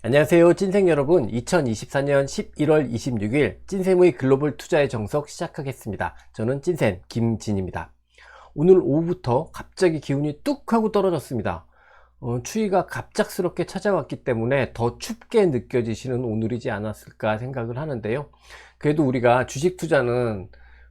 안녕하세요 찐생 여러분. 2024년 11월 26일 찐쌤의 글로벌 투자의 정석 시작하겠습니다. 저는 찐쌤 김진입니다. 오늘 오후부터 갑자기 기온이 뚝 하고 떨어졌습니다. 추위가 갑작스럽게 찾아왔기 때문에 더 춥게 느껴지시는 오늘이지 않았을까 생각을 하는데요. 그래도 우리가 주식 투자는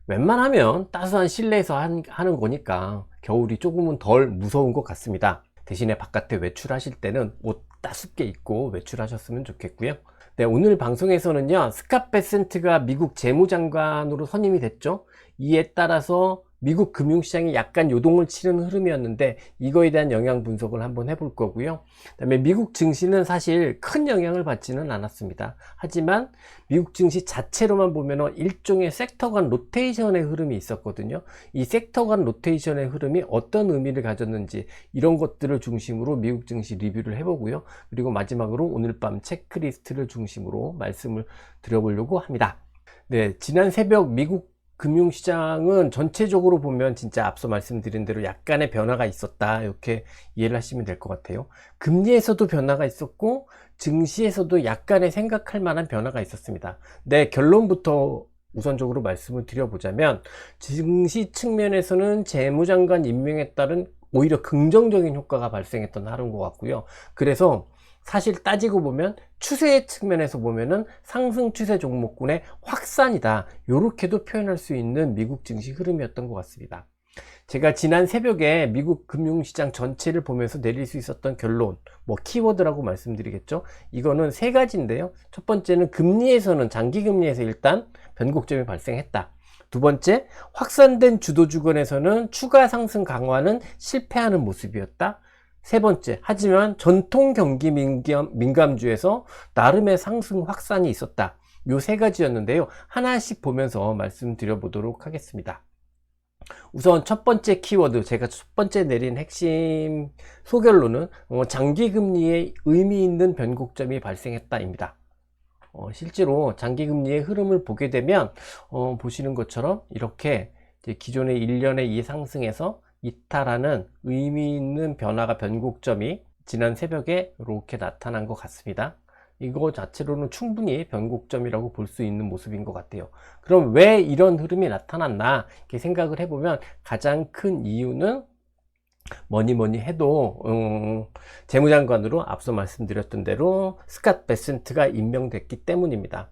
웬만하면 따스한 실내에서 하는 거니까 겨울이 조금은 덜 무서운 것 같습니다. 대신에 바깥에 외출하실 때는 옷 따숩게 입고 외출하셨으면 좋겠고요. 네, 오늘 방송에서는요, 스캇 베센트가 미국 재무장관으로 선임이 됐죠. 이에 따라서 미국 금융시장이 약간 요동을 치는 흐름이었는데 이거에 대한 영향 분석을 한번 해볼 거고요. 그다음에 미국 증시는 사실 큰 영향을 받지는 않았습니다. 하지만 미국 증시 자체로만 보면 일종의 섹터 간 로테이션의 흐름이 있었거든요. 이 섹터 간 로테이션의 흐름이 어떤 의미를 가졌는지 이런 것들을 중심으로 미국 증시 리뷰를 해보고요. 그리고 마지막으로 오늘 밤 체크리스트를 중심으로 말씀을 드려보려고 합니다. 네, 지난 새벽 미국 금융시장은 전체적으로 보면 진짜 앞서 말씀드린 대로 약간의 변화가 있었다, 이렇게 이해를 하시면 될 것 같아요. 금리에서도 변화가 있었고 증시에서도 약간의 생각할 만한 변화가 있었습니다. 네, 결론부터 우선적으로 말씀을 드려보자면 증시 측면에서는 재무장관 임명에 따른 오히려 긍정적인 효과가 발생했던 하루인 것 같고요. 그래서 사실 따지고 보면 추세 측면에서 보면은 상승 추세 종목군의 확산이다, 요렇게도 표현할 수 있는 미국 증시 흐름이었던 것 같습니다. 제가 지난 새벽에 미국 금융시장 전체를 보면서 내릴 수 있었던 결론, 키워드라고 말씀드리겠죠. 이거는 세 가지인데요. 첫 번째는 금리에서는, 장기금리에서 일단 변곡점이 발생했다. 두 번째, 확산된 주도주권에서는 추가 상승 강화는 실패하는 모습이었다. 세 번째, 하지만 전통 경기 민감주에서 나름의 상승 확산이 있었다. 요 세 가지였는데요. 하나씩 보면서 말씀드려 보도록 하겠습니다. 우선 첫 번째 키워드, 제가 첫 번째 내린 핵심 소결론은 장기금리에 의미 있는 변곡점이 발생했다입니다. 실제로 장기금리의 흐름을 보게 되면 보시는 것처럼 이렇게 이제 기존의 1년의 이 상승에서 이탈하는 의미 있는 변화가, 변곡점이 지난 새벽에 이렇게 나타난 것 같습니다. 이거 자체로는 충분히 변곡점이라고 볼 수 있는 모습인 것 같아요. 그럼 왜 이런 흐름이 나타났나 이렇게 생각을 해보면 가장 큰 이유는 뭐니 해도 재무장관으로 앞서 말씀드렸던 대로 스캇 베센트가 임명됐기 때문입니다.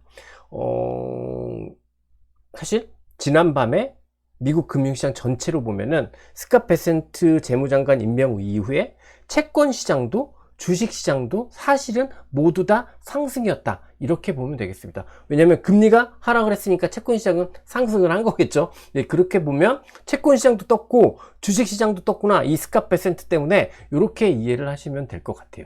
사실 지난밤에 미국 금융시장 전체로 보면은 스캇 베센트 재무장관 임명 이후에 채권시장도 주식시장도 사실은 모두 다 상승이었다, 이렇게 보면 되겠습니다. 왜냐하면 금리가 하락을 했으니까 채권시장은 상승을 한 거겠죠. 네, 그렇게 보면 채권시장도 떴고 주식시장도 떴구나, 이 스캇 베센트 때문에, 이렇게 이해를 하시면 될 것 같아요.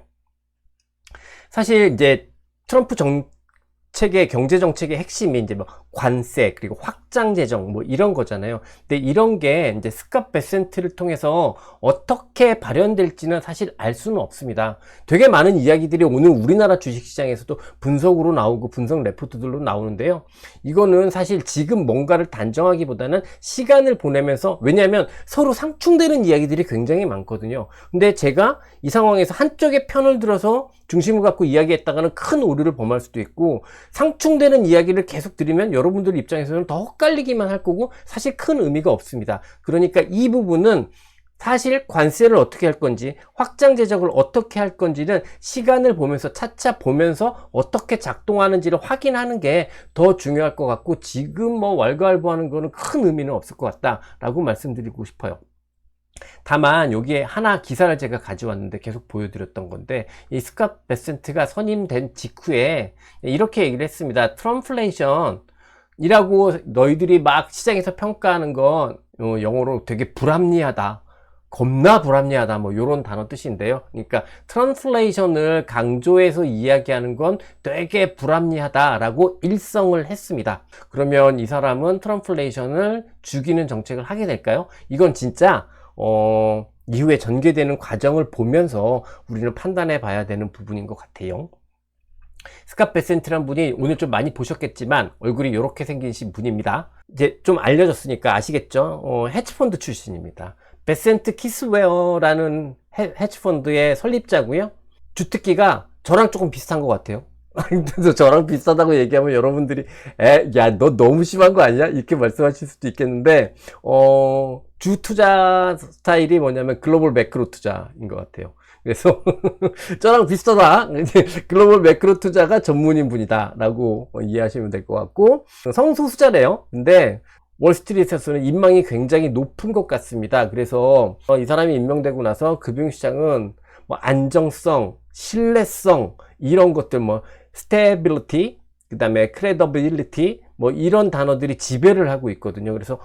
사실 이제 트럼프 정책의, 경제정책의 핵심이 이제 관세 그리고 확장 재정 이런 거잖아요. 근데 이런 게 이제 스캇 베센트를 통해서 어떻게 발현될지는 사실 알 수는 없습니다. 되게 많은 이야기들이 오늘 우리나라 주식시장에서도 분석으로 나오고 분석 레포트들로 나오는데요. 이거는 사실 지금 뭔가를 단정하기보다는 시간을 보내면서, 왜냐하면 서로 상충되는 이야기들이 굉장히 많거든요. 근데 제가 이 상황에서 한쪽의 편을 들어서 중심을 갖고 이야기했다가는 큰 오류를 범할 수도 있고, 상충되는 이야기를 계속 들으면 여러분들 입장에서는 더 헷갈리기만 할 거고 사실 큰 의미가 없습니다. 그러니까 이 부분은 사실 관세를 어떻게 할 건지, 확장 재정을 어떻게 할 건지는 시간을 보면서 차차 보면서 어떻게 작동하는지를 확인하는 게 더 중요할 것 같고, 지금 왈가왈부하는 거는 큰 의미는 없을 것 같다라고 말씀드리고 싶어요. 다만 여기에 하나 기사를 제가 가져왔는데 계속 보여드렸던 건데, 이 스캇 베센트가 선임된 직후에 이렇게 얘기를 했습니다. 트럼플레이션 이라고 너희들이 막 시장에서 평가하는 건 영어로 되게 불합리하다, 겁나 불합리하다, 요런 단어 뜻인데요. 그러니까 트럼플레이션을 강조해서 이야기하는 건 되게 불합리하다 라고 일성을 했습니다. 그러면 이 사람은 트럼플레이션을 죽이는 정책을 하게 될까요? 이건 진짜 이후에 전개되는 과정을 보면서 우리는 판단해 봐야 되는 부분인 것 같아요. 스캇 베센트란 분이 오늘 좀 많이 보셨겠지만 얼굴이 이렇게 생기신 분입니다. 이제 좀 알려졌으니까 아시겠죠? 헤지펀드 출신입니다. 베센트 키스웨어라는 헤지펀드의 설립자고요. 주특기가 저랑 조금 비슷한 것 같아요. 그래서 저랑 비슷하다고 얘기하면 여러분들이 야, 너 너무 심한 거 아니야? 이렇게 말씀하실 수도 있겠는데 주 투자 스타일이 뭐냐면 글로벌 매크로 투자인 것 같아요. 그래서 저랑 비슷하다. 글로벌 매크로 투자가 전문인 분이다 라고 이해하시면 될 것 같고, 성소수자래요. 근데 월스트리트에서는 인망이 굉장히 높은 것 같습니다. 그래서 이 사람이 임명되고 나서 금융시장은 뭐 안정성, 신뢰성 이런 것들, 뭐 스테빌리티, 그 다음에 크레더빌리티, 뭐 이런 단어들이 지배를 하고 있거든요. 그래서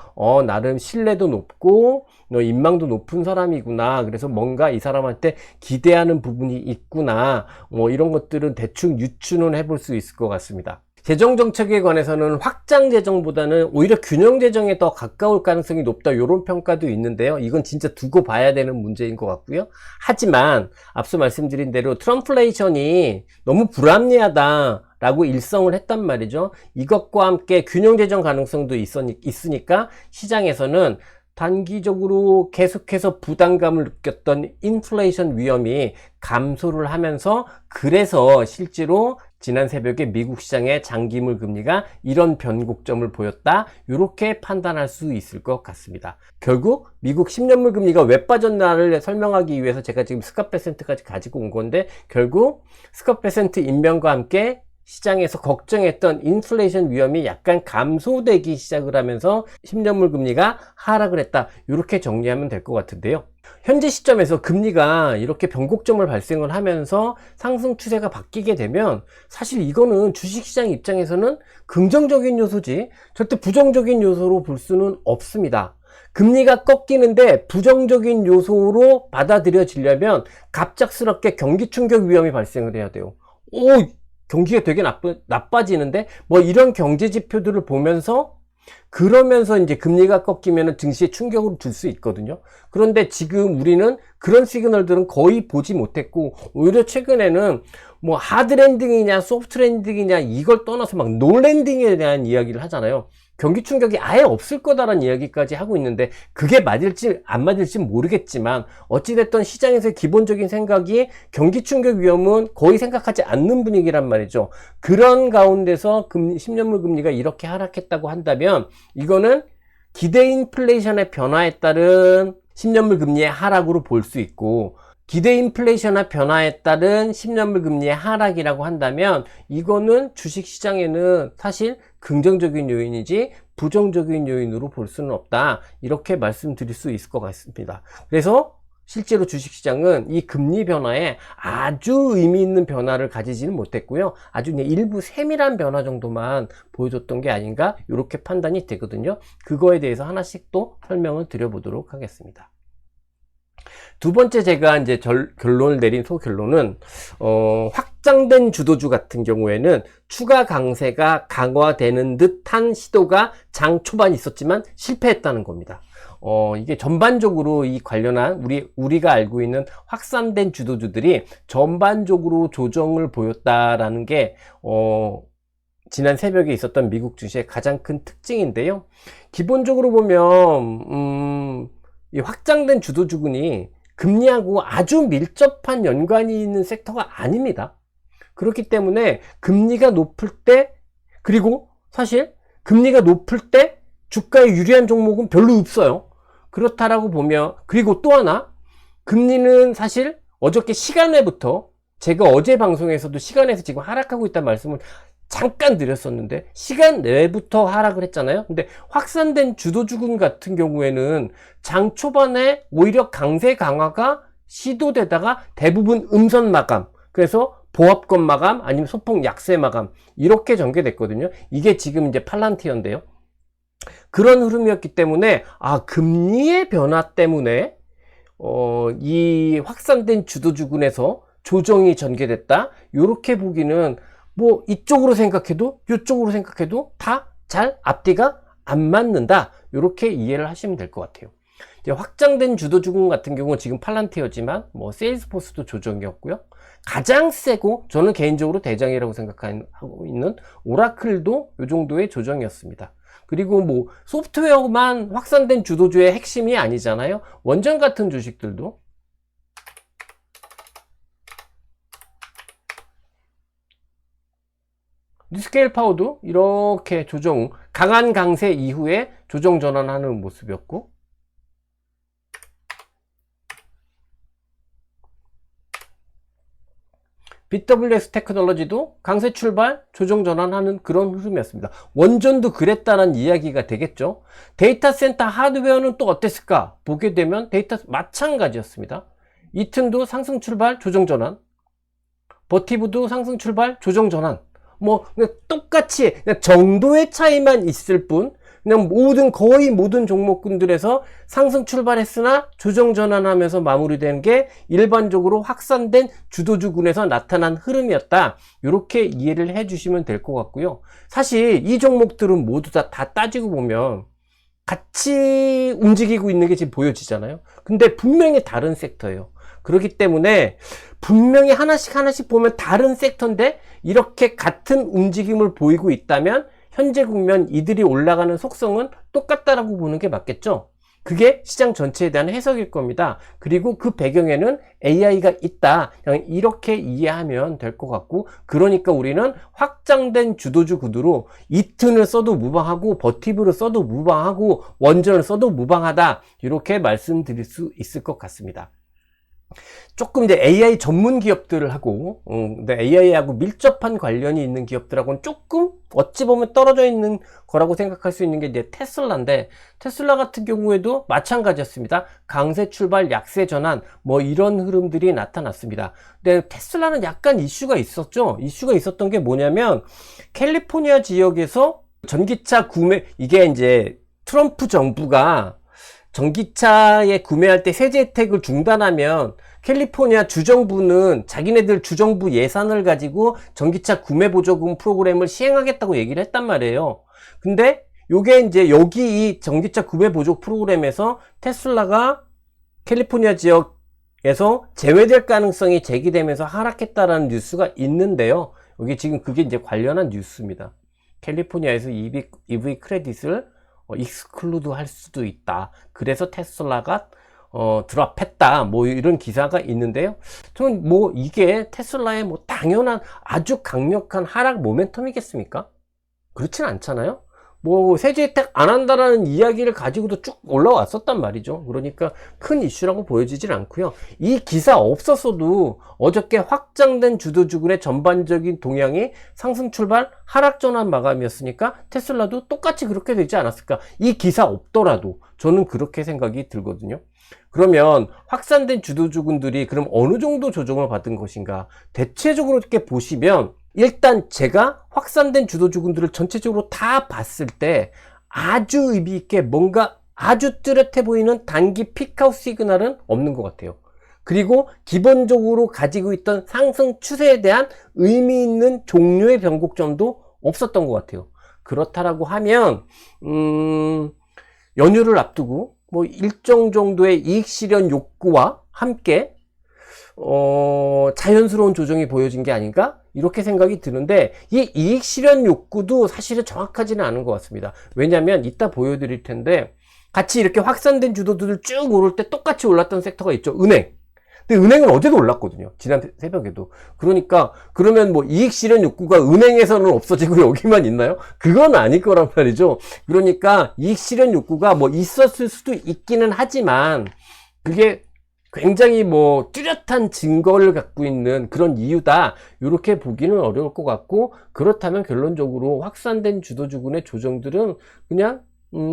나름 신뢰도 높고 인망도 높은 사람이구나. 그래서 뭔가 이 사람한테 기대하는 부분이 있구나. 뭐 이런 것들은 대충 유추는 해볼 수 있을 것 같습니다. 재정정책에 관해서는 확장 재정보다는 오히려 균형 재정에 더 가까울 가능성이 높다, 이런 평가도 있는데요. 이건 진짜 두고 봐야 되는 문제인 것 같고요. 하지만 앞서 말씀드린 대로 트럼플레이션이 너무 불합리하다 라고 일성을 했단 말이죠. 이것과 함께 균형 재정 가능성도 있으니까 시장에서는 단기적으로 계속해서 부담감을 느꼈던 인플레이션 위험이 감소를 하면서, 그래서 실제로 지난 새벽에 미국 시장의 장기물 금리가 이런 변곡점을 보였다, 이렇게 판단할 수 있을 것 같습니다. 결국 미국 10년물 금리가 왜 빠졌나를 설명하기 위해서 제가 지금 스캇 베센트까지 가지고 온 건데, 결국 스캇 베센트 임명과 함께 시장에서 걱정했던 인플레이션 위험이 약간 감소되기 시작을 하면서 10년물 금리가 하락을 했다, 이렇게 정리하면 될 것 같은데요. 현재 시점에서 금리가 이렇게 변곡점을 발생을 하면서 상승 추세가 바뀌게 되면 사실 이거는 주식시장 입장에서는 긍정적인 요소지 절대 부정적인 요소로 볼 수는 없습니다. 금리가 꺾이는데 부정적인 요소로 받아들여지려면 갑작스럽게 경기 충격 위험이 발생을 해야 돼요. 경기가 되게 나빠지는데, 뭐 이런 경제 지표들을 보면서, 그러면서 이제 금리가 꺾이면 증시에 충격을 줄 수 있거든요. 그런데 지금 우리는 그런 시그널들은 거의 보지 못했고, 오히려 최근에는 뭐 하드 랜딩이냐 소프트 랜딩이냐 이걸 떠나서 막 노 랜딩에 대한 이야기를 하잖아요. 경기 충격이 아예 없을 거다라는 이야기까지 하고 있는데, 그게 맞을지 안 맞을지 모르겠지만 어찌됐든 시장에서의 기본적인 생각이 경기 충격 위험은 거의 생각하지 않는 분위기란 말이죠. 그런 가운데서 10년물 금리가 이렇게 하락했다고 한다면 이거는 기대 인플레이션의 변화에 따른 10년물 금리의 하락으로 볼 수 있고, 기대 인플레이션의 변화에 따른 10년물 금리의 하락이라고 한다면 이거는 주식시장에는 사실 긍정적인 요인이지 부정적인 요인으로 볼 수는 없다, 이렇게 말씀드릴 수 있을 것 같습니다. 그래서 실제로 주식시장은 이 금리 변화에 아주 의미 있는 변화를 가지지는 못했고요. 아주 일부 세밀한 변화 정도만 보여줬던 게 아닌가, 이렇게 판단이 되거든요. 그거에 대해서 하나씩 또 설명을 드려보도록 하겠습니다. 두 번째, 제가 이제 결론을 내린 소결론은 확장된 주도주 같은 경우에는 추가 강세가 강화되는 듯한 시도가 장 초반 있었지만 실패했다는 겁니다. 이게 전반적으로 이 관련한 우리가 알고 있는 확산된 주도주들이 전반적으로 조정을 보였다라는 게 지난 새벽에 있었던 미국 주식의 가장 큰 특징인데요. 기본적으로 보면 이 확장된 주도주군이 금리하고 아주 밀접한 연관이 있는 섹터가 아닙니다. 그렇기 때문에 금리가 높을 때, 그리고 사실 금리가 높을 때 주가에 유리한 종목은 별로 없어요. 그렇다라고 보면, 그리고 또 하나, 금리는 사실 어저께 시간외부터, 제가 어제 방송에서도 시간에서 지금 하락하고 있다는 말씀을 잠깐 드렸었는데, 시간 내부터 하락을 했잖아요. 근데 확산된 주도주군 같은 경우에는 장 초반에 오히려 강세 강화가 시도되다가 대부분 음선 마감, 그래서 보합권 마감 아니면 소폭 약세 마감, 이렇게 전개됐거든요. 이게 지금 이제 팔란티어인데요. 그런 흐름이었기 때문에 금리의 변화 때문에 이 확산된 주도주군에서 조정이 전개됐다, 이렇게 보기는 뭐 이쪽으로 생각해도 이쪽으로 생각해도 다 잘 앞뒤가 안 맞는다, 이렇게 이해를 하시면 될 것 같아요. 이제 확장된 주도주군 같은 경우는 지금 팔란티어지만 뭐 세일스포스도 조정이었고요. 가장 세고 저는 개인적으로 대장이라고 생각하고 있는 오라클도 이 정도의 조정이었습니다. 그리고 뭐 소프트웨어만 확산된 주도주의 핵심이 아니잖아요. 원전 같은 주식들도 뉴스케일 파워도 이렇게 조정, 강한 강세 이후에 조정 전환하는 모습이었고, BWX 테크놀로지도 강세 출발, 조정 전환하는 그런 흐름이었습니다. 원전도 그랬다는 이야기가 되겠죠. 데이터 센터 하드웨어는 또 어땠을까? 보게 되면 데이터 마찬가지였습니다. 이튼도 상승 출발, 조정 전환, 버티브도 상승 출발, 조정 전환. 뭐 그냥 똑같이 그냥 정도의 차이만 있을 뿐, 그냥 거의 모든 종목군들에서 상승 출발했으나 조정 전환하면서 마무리된 게 일반적으로 확산된 주도주군에서 나타난 흐름이었다. 이렇게 이해를 해 주시면 될 것 같고요. 사실 이 종목들은 모두 다 따지고 보면 같이 움직이고 있는 게 지금 보여지잖아요. 근데 분명히 다른 섹터예요. 그렇기 때문에 분명히 하나씩 보면 다른 섹터인데 이렇게 같은 움직임을 보이고 있다면 현재 국면 이들이 올라가는 속성은 똑같다라고 보는 게 맞겠죠. 그게 시장 전체에 대한 해석일 겁니다. 그리고 그 배경에는 AI가 있다. 그냥 이렇게 이해하면 될 것 같고, 그러니까 우리는 확장된 주도주 구도로 이튼을 써도 무방하고 버티브를 써도 무방하고 원전을 써도 무방하다. 이렇게 말씀드릴 수 있을 것 같습니다. 조금 이제 AI 전문 기업들을 하고, AI하고 밀접한 관련이 있는 기업들하고는 조금 어찌 보면 떨어져 있는 거라고 생각할 수 있는 게 이제 테슬라인데, 테슬라 같은 경우에도 마찬가지였습니다. 강세 출발, 약세 전환, 뭐 이런 흐름들이 나타났습니다. 근데 테슬라는 약간 이슈가 있었죠. 이슈가 있었던 게 뭐냐면, 캘리포니아 지역에서 전기차 구매, 이게 이제 트럼프 정부가 전기차에 구매할 때 세제 혜택을 중단하면 캘리포니아 주정부는 자기네들 주정부 예산을 가지고 전기차 구매 보조금 프로그램을 시행하겠다고 얘기를 했단 말이에요. 근데 요게 이제 여기 이 전기차 구매 보조 프로그램에서 테슬라가 캘리포니아 지역에서 제외될 가능성이 제기되면서 하락했다라는 뉴스가 있는데요. 여기 지금 그게 이제 관련한 뉴스입니다. 캘리포니아에서 EV 크레딧을 익스클루드 할 수도 있다. 그래서 테슬라가 드랍했다. 뭐 이런 기사가 있는데요. 저는 뭐 이게 테슬라의 뭐 당연한 아주 강력한 하락 모멘텀이겠습니까? 그렇진 않잖아요. 뭐 세제 혜택 안 한다라는 이야기를 가지고도 쭉 올라왔었단 말이죠. 그러니까 큰 이슈라고 보여지질 않고요. 이 기사 없었어도 어저께 확장된 주도주군의 전반적인 동향이 상승 출발 하락 전환 마감이었으니까 테슬라도 똑같이 그렇게 되지 않았을까. 이 기사 없더라도 저는 그렇게 생각이 들거든요. 그러면 확산된 주도주군들이 그럼 어느 정도 조정을 받은 것인가? 대체적으로 이렇게 보시면 일단 제가 확산된 주도주군들을 전체적으로 다 봤을 때 아주 의미 있게 뭔가 아주 뚜렷해 보이는 단기 픽아웃 시그널은 없는 것 같아요. 그리고 기본적으로 가지고 있던 상승 추세에 대한 의미 있는 종류의 변곡점도 없었던 것 같아요. 그렇다라고 하면 연휴를 앞두고 뭐 일정 정도의 이익 실현 욕구와 함께 자연스러운 조정이 보여진 게 아닌가? 이렇게 생각이 드는데 이 이익 실현 욕구도 사실은 정확하지는 않은 것 같습니다. 왜냐하면 이따 보여드릴 텐데 같이 이렇게 확산된 주도들을 쭉 오를 때 똑같이 올랐던 섹터가 있죠. 은행. 근데 은행은 어제도 올랐거든요. 지난 새벽에도. 그러니까 그러면 뭐 이익 실현 욕구가 은행에서는 없어지고 여기만 있나요? 그건 아닐 거란 말이죠. 그러니까 이익 실현 욕구가 뭐 있었을 수도 있기는 하지만 그게 굉장히 뭐 뚜렷한 증거를 갖고 있는 그런 이유다. 이렇게 보기는 어려울 것 같고, 그렇다면 결론적으로 확산된 주도주군의 조정들은 그냥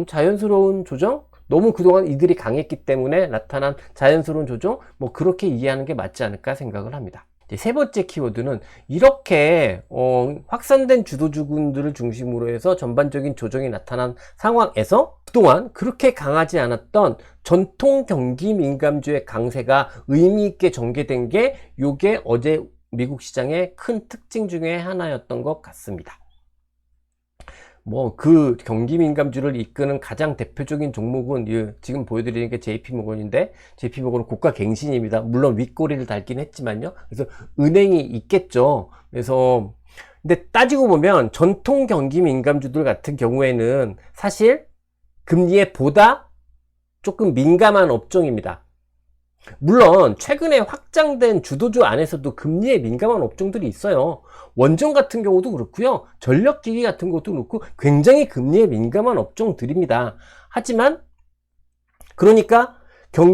자연스러운 조정? 너무 그동안 이들이 강했기 때문에 나타난 자연스러운 조정? 뭐 그렇게 이해하는 게 맞지 않을까 생각을 합니다. 세 번째 키워드는 이렇게 확산된 주도주군들을 중심으로 해서 전반적인 조정이 나타난 상황에서 그동안 그렇게 강하지 않았던 전통 경기 민감주의 강세가 의미 있게 전개된 게 요게 어제 미국 시장의 큰 특징 중에 하나였던 것 같습니다. 뭐 그 경기 민감주를 이끄는 가장 대표적인 종목은 지금 보여드리는 게 JP모건인데 JP모건은 고가 갱신입니다. 물론 윗꼬리를 달긴 했지만요. 그래서 은행이 있겠죠. 그래서 근데 따지고 보면 전통 경기 민감주들 같은 경우에는 사실 금리에 보다 조금 민감한 업종입니다. 물론 최근에 확장된 주도주 안에서도 금리에 민감한 업종들이 있어요. 원전 같은 경우도 그렇고요. 전력기기 같은 것도 그렇고 굉장히 금리에 민감한 업종들입니다. 하지만 그러니까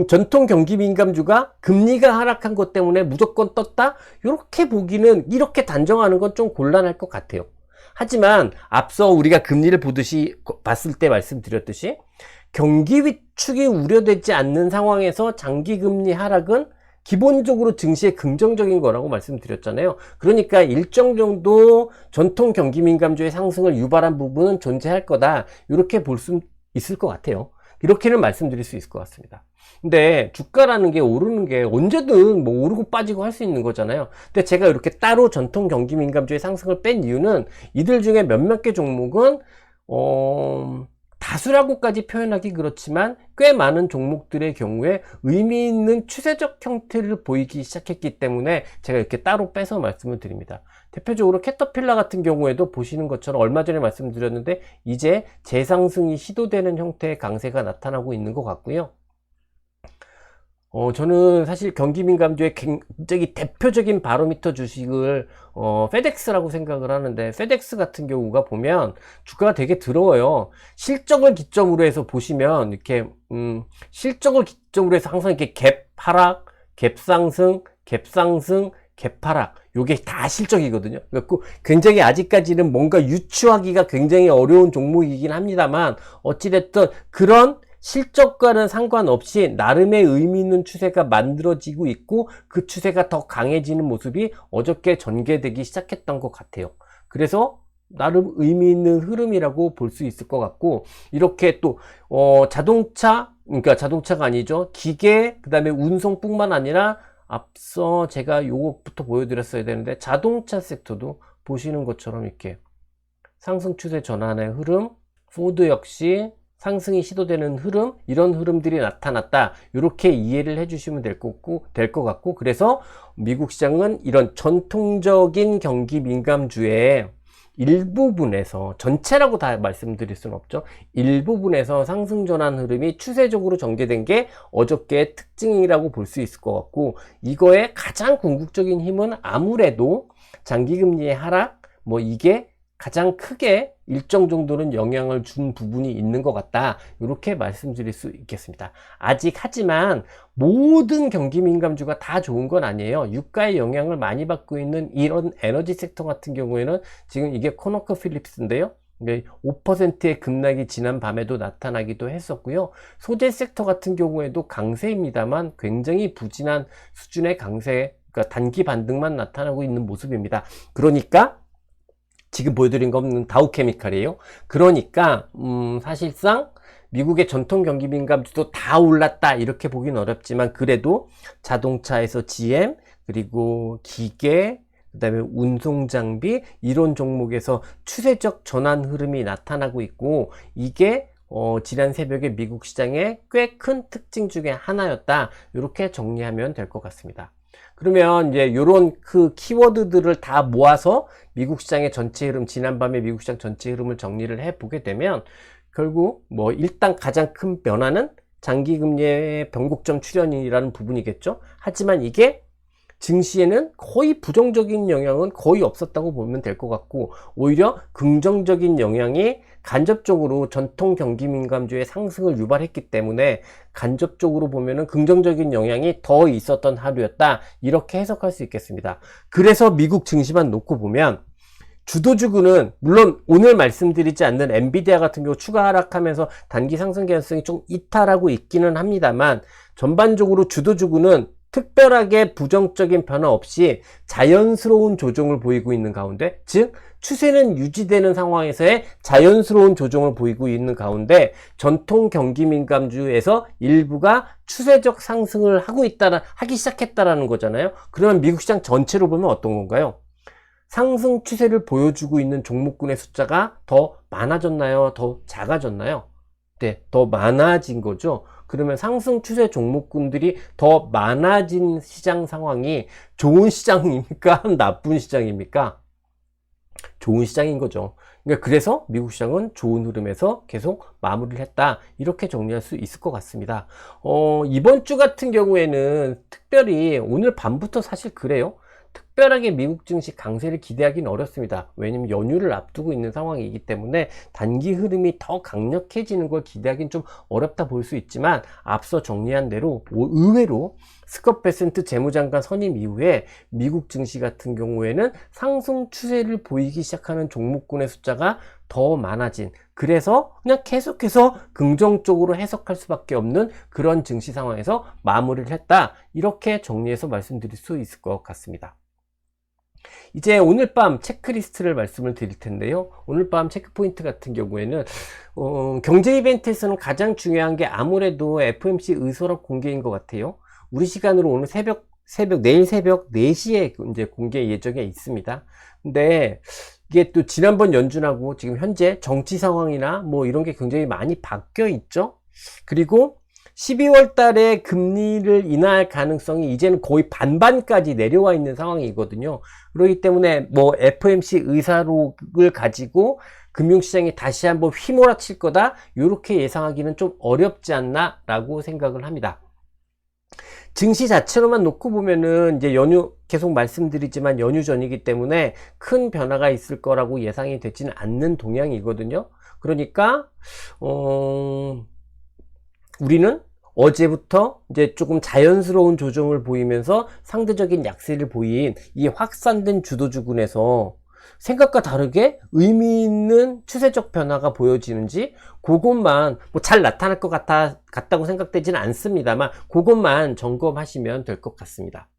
전통 경기 민감주가 금리가 하락한 것 때문에 무조건 떴다? 이렇게 보기는, 이렇게 단정하는 건 좀 곤란할 것 같아요. 하지만 앞서 우리가 금리를 봤을 때 말씀드렸듯이 경기 위축이 우려되지 않는 상황에서 장기 금리 하락은 기본적으로 증시에 긍정적인 거라고 말씀드렸잖아요. 그러니까 일정 정도 전통 경기 민감주의 상승을 유발한 부분은 존재할 거다, 이렇게 볼 수 있을 것 같아요. 이렇게는 말씀드릴 수 있을 것 같습니다. 근데 주가라는 게 오르는 게 언제든 뭐 오르고 빠지고 할 수 있는 거잖아요. 근데 제가 이렇게 따로 전통 경기 민감주의 상승을 뺀 이유는 이들 중에 몇몇 개 종목은 다수라고까지 표현하기 그렇지만 꽤 많은 종목들의 경우에 의미 있는 추세적 형태를 보이기 시작했기 때문에 제가 이렇게 따로 빼서 말씀을 드립니다. 대표적으로 캐터필러 같은 경우에도 보시는 것처럼 얼마 전에 말씀드렸는데 이제 재상승이 시도되는 형태의 강세가 나타나고 있는 것 같고요. 저는 사실 경기 민감주의 굉장히 대표적인 바로미터 주식을 페덱스라고 생각을 하는데, 페덱스 같은 경우가 보면 주가가 되게 더러워요. 실적을 기점으로 해서 보시면 이렇게 실적을 기점으로 해서 항상 이렇게 갭 하락, 갭 상승, 갭 상승, 갭 하락, 요게 다 실적이거든요. 그래서 굉장히 아직까지는 뭔가 유추하기가 굉장히 어려운 종목이긴 합니다만, 어찌됐든 그런 실적과는 상관없이 나름의 의미 있는 추세가 만들어지고 있고, 그 추세가 더 강해지는 모습이 어저께 전개되기 시작했던 것 같아요. 그래서 나름 의미 있는 흐름이라고 볼 수 있을 것 같고, 이렇게 또 자동차, 그러니까 자동차가 아니죠, 기계, 그 다음에 운송뿐만 아니라 앞서 제가 요것부터 보여드렸어야 되는데, 자동차 섹터도 보시는 것처럼 이렇게 상승 추세 전환의 흐름, 포드 역시 상승이 시도되는 흐름, 이런 흐름들이 나타났다, 이렇게 이해를 해주시면 될 것 같고, 그래서 미국 시장은 이런 전통적인 경기 민감주의 일부분에서, 전체라고 다 말씀드릴 수는 없죠, 일부분에서 상승 전환 흐름이 추세적으로 전개된 게 어저께의 특징이라고 볼 수 있을 것 같고, 이거의 가장 궁극적인 힘은 아무래도 장기금리의 하락, 뭐 이게 가장 크게 일정 정도는 영향을 준 부분이 있는 것 같다, 이렇게 말씀드릴 수 있겠습니다. 아직 하지만 모든 경기 민감주가 다 좋은 건 아니에요. 유가의 영향을 많이 받고 있는 이런 에너지 섹터 같은 경우에는 지금 이게 코너커필립스인데요, 5%의 급락이 지난 밤에도 나타나기도 했었고요. 소재 섹터 같은 경우에도 강세입니다만 굉장히 부진한 수준의 강세, 그러니까 단기 반등만 나타나고 있는 모습입니다. 그러니까 지금 보여드린 거는 다우케미칼이에요. 그러니까 사실상 미국의 전통 경기 민감주도 다 올랐다, 이렇게 보긴 어렵지만, 그래도 자동차에서 GM, 그리고 기계, 그 다음에 운송장비, 이런 종목에서 추세적 전환 흐름이 나타나고 있고, 이게 지난 새벽에 미국 시장의 꽤 큰 특징 중에 하나였다, 이렇게 정리하면 될 것 같습니다. 그러면 이제 요런 그 키워드들을 다 모아서 미국 시장의 전체 흐름, 지난밤에 미국 시장 전체 흐름을 정리를 해 보게 되면, 결국 뭐 일단 가장 큰 변화는 장기금리의 변곡점 출현이라는 부분이겠죠. 하지만 이게 증시에는 거의 부정적인 영향은 거의 없었다고 보면 될 것 같고, 오히려 긍정적인 영향이 간접적으로 전통 경기 민감주의 상승을 유발했기 때문에 간접적으로 보면은 긍정적인 영향이 더 있었던 하루였다, 이렇게 해석할 수 있겠습니다. 그래서 미국 증시만 놓고 보면 주도주구는 물론 오늘 말씀드리지 않는 엔비디아 같은 경우 추가 하락하면서 단기 상승 개연성이 좀 이탈하고 있기는 합니다만, 전반적으로 주도주구는 특별하게 부정적인 변화 없이 자연스러운 조정을 보이고 있는 가운데, 즉 추세는 유지되는 상황에서의 자연스러운 조정을 보이고 있는 가운데, 전통 경기 민감주에서 일부가 추세적 상승을 하기 시작했다라는 거잖아요. 그러면 미국 시장 전체로 보면 어떤 건가요? 상승 추세를 보여주고 있는 종목군의 숫자가 더 많아졌나요? 더 작아졌나요? 네, 더 많아진 거죠. 그러면 상승 추세 종목군들이 더 많아진 시장 상황이 좋은 시장입니까? 나쁜 시장입니까? 좋은 시장인 거죠. 그러니까 그래서 미국 시장은 좋은 흐름에서 계속 마무리를 했다, 이렇게 정리할 수 있을 것 같습니다. 이번 주 같은 경우에는 특별히 오늘 밤부터 사실 그래요. 특별하게 미국 증시 강세를 기대하기는 어렵습니다. 왜냐면 연휴를 앞두고 있는 상황이기 때문에 단기 흐름이 더 강력해지는 걸 기대하기는 좀 어렵다 볼 수 있지만, 앞서 정리한 대로 의외로 스콧 베센트 재무장관 선임 이후에 미국 증시 같은 경우에는 상승 추세를 보이기 시작하는 종목군의 숫자가 더 많아진, 그래서 그냥 계속해서 긍정적으로 해석할 수밖에 없는 그런 증시 상황에서 마무리를 했다, 이렇게 정리해서 말씀드릴 수 있을 것 같습니다. 이제 오늘 밤 체크리스트를 말씀을 드릴 텐데요. 오늘 밤 체크포인트 같은 경우에는 경제 이벤트에서는 가장 중요한 게 아무래도 FOMC 의서록 공개인 것 같아요. 우리 시간으로 오늘 내일 새벽 4시에 이제 공개 예정에 있습니다. 근데 이게 또 지난번 연준하고 지금 현재 정치 상황이나 뭐 이런 게 굉장히 많이 바뀌어 있죠. 그리고 12월 달에 금리를 인하할 가능성이 이제는 거의 반반까지 내려와 있는 상황이거든요. 그렇기 때문에 뭐 FOMC 의사록을 가지고 금융시장이 다시 한번 휘몰아칠 거다, 이렇게 예상하기는 좀 어렵지 않나 라고 생각을 합니다. 증시 자체로만 놓고 보면은 이제 연휴, 계속 말씀드리지만 연휴 전이기 때문에 큰 변화가 있을 거라고 예상이 되지는 않는 동향이거든요. 그러니까 우리는 어제부터 이제 조금 자연스러운 조정을 보이면서 상대적인 약세를 보인 이 확산된 주도주군에서 생각과 다르게 의미 있는 추세적 변화가 보여지는지, 그것만 뭐 잘 나타날 것 같다고 생각되지는 않습니다만, 그것만 점검하시면 될 것 같습니다.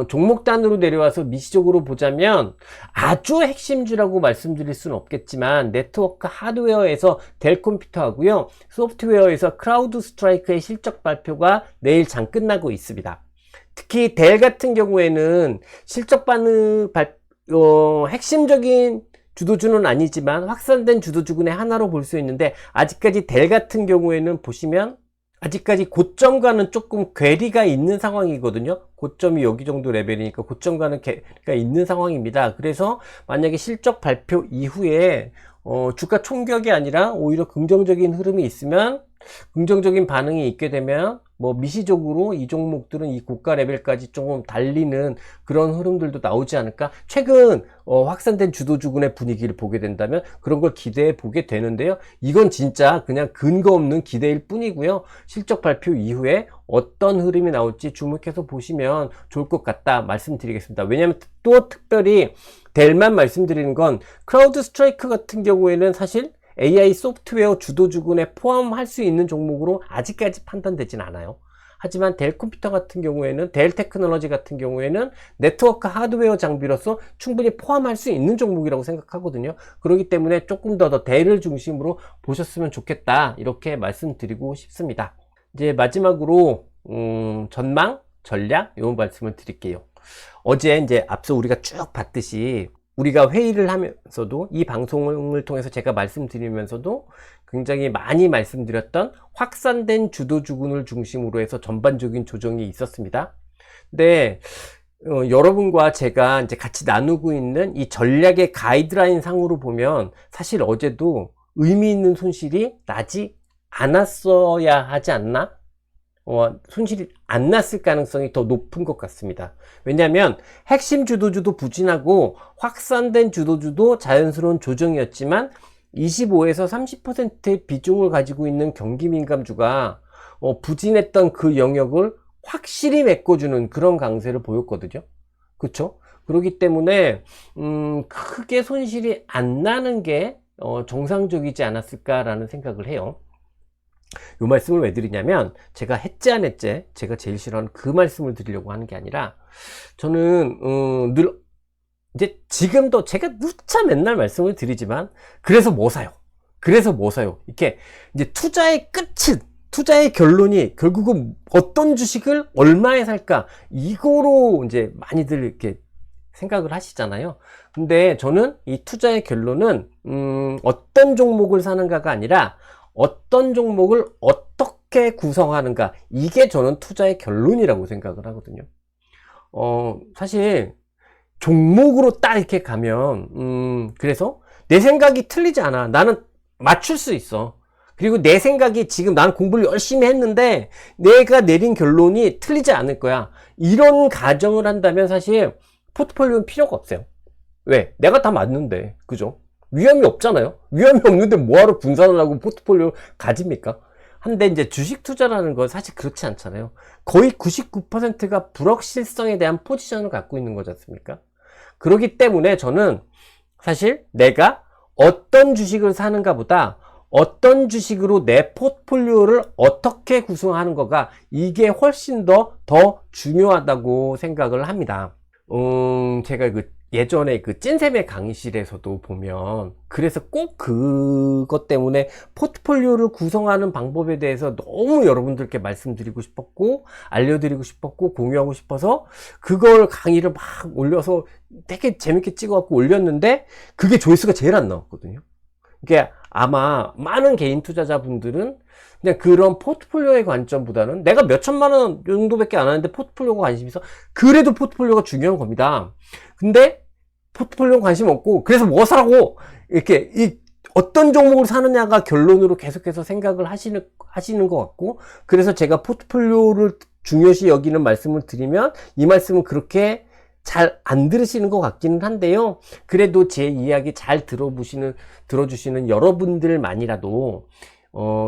종목 단으로 내려와서 미시적으로 보자면 아주 핵심주라고 말씀드릴 수는 없겠지만, 네트워크 하드웨어에서 델 컴퓨터 하고요, 소프트웨어에서 크라우드 스트라이크의 실적 발표가 내일 장 끝나고 있습니다. 특히 델 같은 경우에는 실적 핵심적인 주도주는 아니지만 확산된 주도주군의 하나로 볼 수 있는데, 아직까지 델 같은 경우에는 보시면 아직까지 고점과는 조금 괴리가 있는 상황이거든요. 고점이 여기 정도 레벨이니까 고점과는 괴리가 있는 상황입니다. 그래서 만약에 실적 발표 이후에 주가 총격이 아니라 오히려 긍정적인 흐름이 있으면, 긍정적인 반응이 있게 되면 뭐 미시적으로 이 종목들은 이 고가 레벨까지 조금 달리는 그런 흐름들도 나오지 않을까. 최근 확산된 주도주군의 분위기를 보게 된다면 그런 걸 기대해 보게 되는데요. 이건 진짜 그냥 근거 없는 기대일 뿐이고요. 실적 발표 이후에 어떤 흐름이 나올지 주목해서 보시면 좋을 것 같다 말씀드리겠습니다. 왜냐하면 또 특별히 델만 말씀드리는 건, 크라우드 스트라이크 같은 경우에는 사실 AI 소프트웨어 주도주군에 포함할 수 있는 종목으로 아직까지 판단되진 않아요. 하지만 델 컴퓨터 같은 경우에는, 델 테크놀로지 같은 경우에는 네트워크 하드웨어 장비로서 충분히 포함할 수 있는 종목이라고 생각하거든요. 그렇기 때문에 조금 더 델을 중심으로 보셨으면 좋겠다, 이렇게 말씀드리고 싶습니다. 이제 마지막으로 전망, 전략, 요 말씀을 드릴게요. 어제 이제 앞서 우리가 쭉 봤듯이, 우리가 회의를 하면서도 이 방송을 통해서 제가 말씀드리면서도 굉장히 많이 말씀드렸던 확산된 주도주군을 중심으로 해서 전반적인 조정이 있었습니다. 근데 여러분과 제가 이제 같이 나누고 있는 이 전략의 가이드라인 상으로 보면 사실 어제도 의미 있는 손실이 나지 않았어야 하지 않나? 손실이 안 났을 가능성이 더 높은 것 같습니다. 왜냐하면 핵심 주도주도 부진하고 확산된 주도주도 자연스러운 조정이었지만, 25에서 30%의 비중을 가지고 있는 경기 민감주가 부진했던 그 영역을 확실히 메꿔주는 그런 강세를 보였거든요. 그렇죠? 그렇기 때문에 크게 손실이 안 나는 게 정상적이지 않았을까라는 생각을 해요. 이 말씀을 왜 드리냐면, 제가 했지 안 했지, 제가 제일 싫어하는 그 말씀을 드리려고 하는 게 아니라, 저는 늘 이제 지금도 제가 누차 맨날 말씀을 드리지만, 그래서 뭐 사요? 그래서 뭐 사요? 이렇게 이제 투자의 끝은, 투자의 결론이 결국은 어떤 주식을 얼마에 살까, 이거로 이제 많이들 이렇게 생각을 하시잖아요. 근데 저는 이 투자의 결론은 어떤 종목을 사는가가 아니라 어떤 종목을 어떻게 구성하는가, 이게 저는 투자의 결론이라고 생각을 하거든요. 사실 종목으로 딱 이렇게 가면 그래서 내 생각이 틀리지 않아. 나는 맞출 수 있어. 그리고 내 생각이 지금 난 공부를 열심히 했는데 내가 내린 결론이 틀리지 않을 거야. 이런 가정을 한다면 사실 포트폴리오는 필요가 없어요. 왜? 내가 다 맞는데. 그죠? 위험이 없잖아요. 위험이 없는데 뭐하러 분산을 하고 포트폴리오 가집니까? 한데 이제 주식 투자라는 건 사실 그렇지 않잖아요. 거의 99%가 불확실성에 대한 포지션을 갖고 있는 거지 않습니까? 그렇기 때문에 저는 사실 내가 어떤 주식을 사는가 보다 어떤 주식으로 내 포트폴리오를 어떻게 구성하는 거가 이게 훨씬 더 중요하다고 생각을 합니다. 제가 예전에 찐쌤의 강의실에서도 보면 그래서 꼭 그것 때문에 포트폴리오를 구성하는 방법에 대해서 너무 여러분들께 말씀드리고 싶었고 알려드리고 싶었고 공유하고 싶어서 그걸 강의를 막 올려서 되게 재밌게 찍어갖고 올렸는데 그게 조회수가 제일 안 나왔거든요. 이게 아마 많은 개인 투자자분들은 그냥 그런 포트폴리오의 관점보다는 내가 몇 천만 원 정도밖에 안 하는데 포트폴리오가 관심이 있어. 그래도 포트폴리오가 중요한 겁니다. 근데 포트폴리오 관심 없고 그래서 뭐 사라고 이렇게 어떤 종목을 사느냐가 결론으로 계속해서 생각을 하시는 것 같고 그래서 제가 포트폴리오를 중요시 여기는 말씀을 드리면 이 말씀은 그렇게 잘 안 들으시는 것 같기는 한데요. 그래도 제 이야기 잘 들어주시는 여러분들만이라도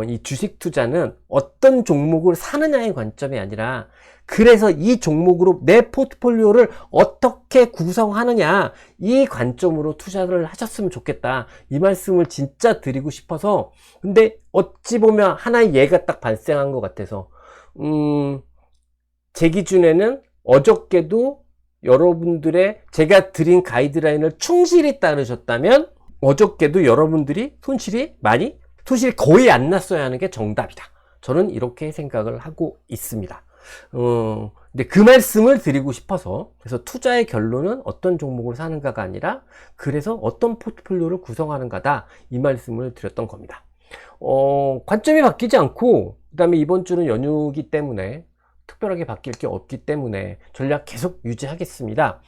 이 주식 투자는 어떤 종목을 사느냐의 관점이 아니라 그래서 이 종목으로 내 포트폴리오를 어떻게 구성하느냐 이 관점으로 투자를 하셨으면 좋겠다 이 말씀을 진짜 드리고 싶어서 근데 어찌 보면 하나의 예가 딱 발생한 것 같아서 제 기준에는 어저께도 여러분들의 제가 드린 가이드라인을 충실히 따르셨다면 어저께도 여러분들이 손실이 거의 안 났어야 하는 게 정답이다. 저는 이렇게 생각을 하고 있습니다. 근데 그 말씀을 드리고 싶어서 그래서 투자의 결론은 어떤 종목을 사는가가 아니라 그래서 어떤 포트폴리오를 구성하는가다 이 말씀을 드렸던 겁니다. 관점이 바뀌지 않고 그 다음에 이번 주는 연휴이기 때문에 특별하게 바뀔 게 없기 때문에 전략 계속 유지하겠습니다.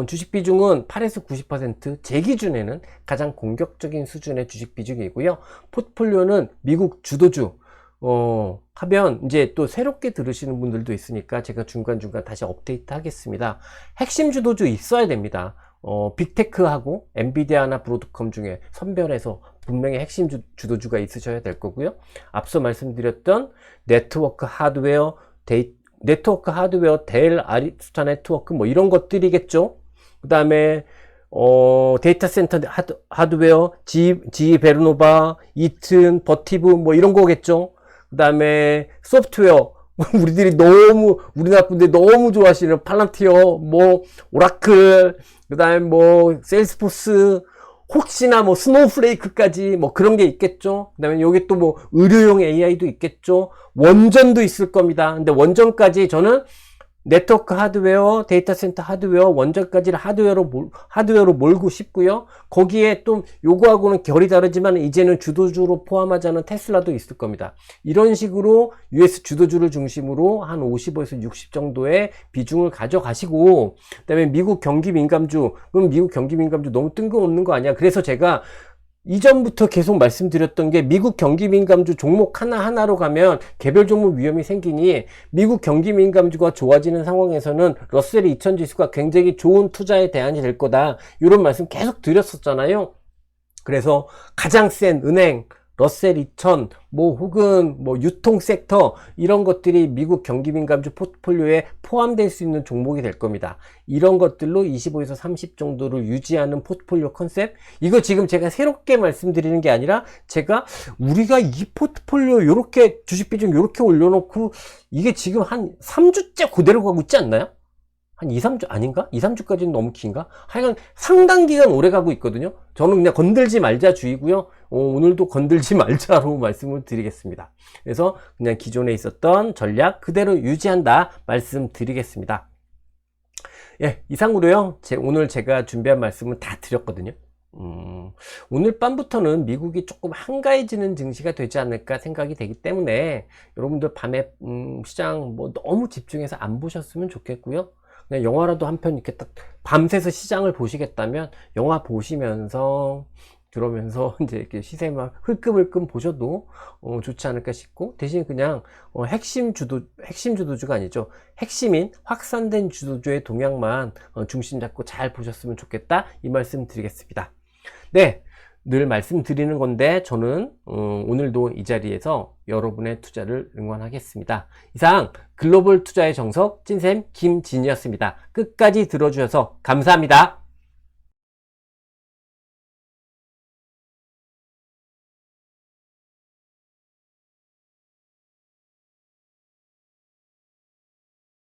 주식 비중은 8에서 90%제 기준에는 가장 공격적인 수준의 주식 비중이고요. 포트폴리오는 미국 주도주 하면 이제 또 새롭게 들으시는 분들도 있으니까 제가 중간중간 다시 업데이트 하겠습니다. 핵심 주도주 있어야 됩니다. 빅테크하고 엔비디아나 브로드컴 중에 선별해서 분명히 핵심 주도주가 있으셔야 될 거고요. 앞서 말씀드렸던 네트워크 하드웨어, 델, 아리스타 네트워크 뭐 이런 것들이겠죠. 그 다음에 데이터 센터 하드웨어, GE 베르노바, 이튼, 버티브 뭐 이런 거겠죠. 그 다음에 소프트웨어 우리나라 분들이 너무 좋아하시는 팔란티어, 뭐 오라클, 그 다음에 뭐 세일스포스, 혹시나 뭐 스노우플레이크까지 뭐 그런 게 있겠죠. 그 다음에 여기 또 뭐 의료용 AI도 있겠죠. 원전도 있을 겁니다. 근데 원전까지 저는 네트워크 하드웨어, 데이터 센터 하드웨어, 원전까지를 하드웨어로 몰고 싶고요. 거기에 또 요거하고는 결이 다르지만 이제는 주도주로 포함하자는 테슬라도 있을 겁니다. 이런 식으로 US 주도주를 중심으로 한 55에서 60 정도의 비중을 가져가시고 그다음에 미국 경기 민감주, 그럼 미국 경기 민감주 너무 뜬금없는 거 아니야? 그래서 제가 이전부터 계속 말씀드렸던 게 미국 경기 민감주 종목 하나하나로 가면 개별 종목 위험이 생기니 미국 경기 민감주가 좋아지는 상황에서는 러셀 2000 지수가 굉장히 좋은 투자의 대안이 될 거다. 이런 말씀 계속 드렸었잖아요. 그래서 가장 센 은행, 러셀 2000, 뭐 혹은 뭐 유통 섹터 이런 것들이 미국 경기 민감주 포트폴리오에 포함될 수 있는 종목이 될 겁니다. 이런 것들로 25에서 30 정도를 유지하는 포트폴리오 컨셉, 이거 지금 제가 새롭게 말씀드리는 게 아니라 제가 우리가 이 포트폴리오 요렇게 주식 비중 요렇게 올려놓고 이게 지금 한 3주째 그대로 가고 있지 않나요? 한 2, 3주 아닌가? 2, 3주까지는 너무 긴가? 하여간 상당 기간 오래 가고 있거든요. 저는 그냥 건들지 말자 주의고요. 오늘도 건들지 말자로 말씀을 드리겠습니다. 그래서 그냥 기존에 있었던 전략 그대로 유지한다 말씀드리겠습니다. 예, 이상으로요. 오늘 제가 준비한 말씀은 다 드렸거든요. 오늘 밤부터는 미국이 조금 한가해지는 증시가 되지 않을까 생각이 되기 때문에 여러분들 밤에 시장 뭐 너무 집중해서 안 보셨으면 좋겠고요. 그냥 영화라도 한 편 이렇게 딱 밤새서 시장을 보시겠다면 영화 보시면서 그러면서 이제 이렇게 시세만 흘끔흘끔 보셔도 좋지 않을까 싶고, 대신 그냥 핵심 주도주가 아니죠. 핵심인 확산된 주도주의 동향만 중심 잡고 잘 보셨으면 좋겠다, 이 말씀 드리겠습니다. 네, 늘 말씀드리는 건데 저는 오늘도 이 자리에서 여러분의 투자를 응원하겠습니다. 이상 글로벌 투자의 정석 찐쌤 김진이었습니다. 끝까지 들어주셔서 감사합니다.